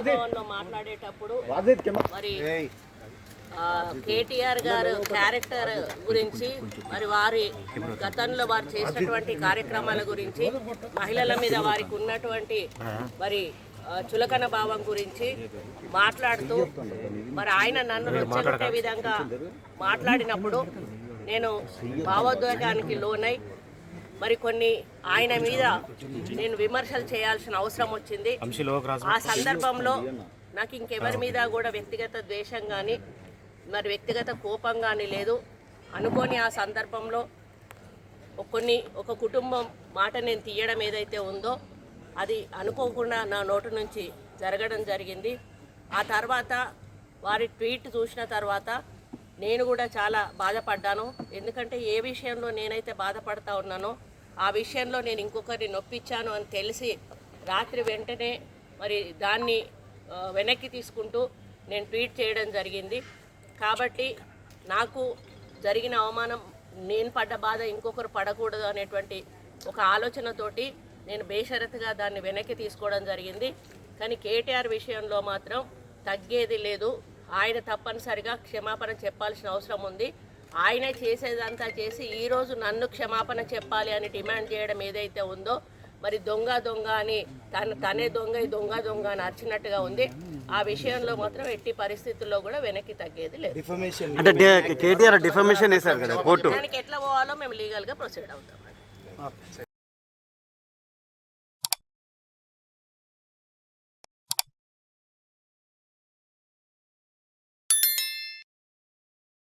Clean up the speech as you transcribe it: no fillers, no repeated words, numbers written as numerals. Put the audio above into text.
భవన్లో మాట్లాడేటప్పుడు మరి కేటీఆర్ గారు క్యారెక్టర్ గురించి మరి వారి గతంలో వారు చేసినటువంటి కార్యక్రమాల గురించి మహిళల మీద వారికి ఉన్నటువంటి మరి చులకన భావం గురించి మాట్లాడుతూ మరి ఆయన నన్ను రెచ్చగొట్టే విధంగా మాట్లాడినప్పుడు నేను భావోద్వేగానికి లోనై మరి కొన్ని ఆయన మీద నేను విమర్శలు చేయాల్సిన అవసరం వచ్చింది. ఆ సందర్భంలో నాకు ఇంకెవరి మీద కూడా వ్యక్తిగత ద్వేషం కానీ మరి వ్యక్తిగత కోపం కానీ లేదు. అనుకోని ఆ సందర్భంలో ఒక కుటుంబం మాట నేను తీయడం ఏదైతే ఉందో అది అనుకోకుండా నా నోటి నుంచి జరగడం జరిగింది. ఆ తర్వాత వారి ట్వీట్ చూసిన తర్వాత నేను కూడా చాలా బాధపడ్డాను. ఎందుకంటే ఏ విషయంలో నేనైతే బాధపడతా ఉన్నానో ఆ విషయంలో నేను ఇంకొకరిని నొప్పించాను అని తెలిసి రాత్రి వెంటనే మరి దాన్ని వెనక్కి తీసుకుంటూ నేను ట్వీట్ చేయడం జరిగింది. కాబట్టి నాకు జరిగిన అవమానం, నేను పడ్డ బాధ ఇంకొకరు పడకూడదు అనేటువంటి ఒక ఆలోచనతోటి నేను బేషరతుగా దాన్ని వెనక్కి తీసుకోవడం జరిగింది. కానీ కేటీఆర్ విషయంలో మాత్రం తగ్గేది లేదు. ఆయన తప్పనిసరిగా క్షమాపణ చెప్పాల్సిన అవసరం ఉంది. ఆయనే చేసేదంతా చేసి ఈరోజు నన్ను క్షమాపణ చెప్పాలి అని డిమాండ్ చేయడం ఏదైతే ఉందో మరి దొంగ దొంగ అని తనే దొంగ అని అరిచినట్టుగా ఉంది. ఆ విషయంలో మాత్రం ఎట్టి పరిస్థితుల్లో కూడా వెనక్కి తగ్గేది లేదు. అంటే కేటీఆర్ డిఫమేషన్ చేశారు కదా కోర్టు, దానికి ఎట్లా పోవాలో మేము లీగల్గా ప్రొసీడ్ అవుతాం.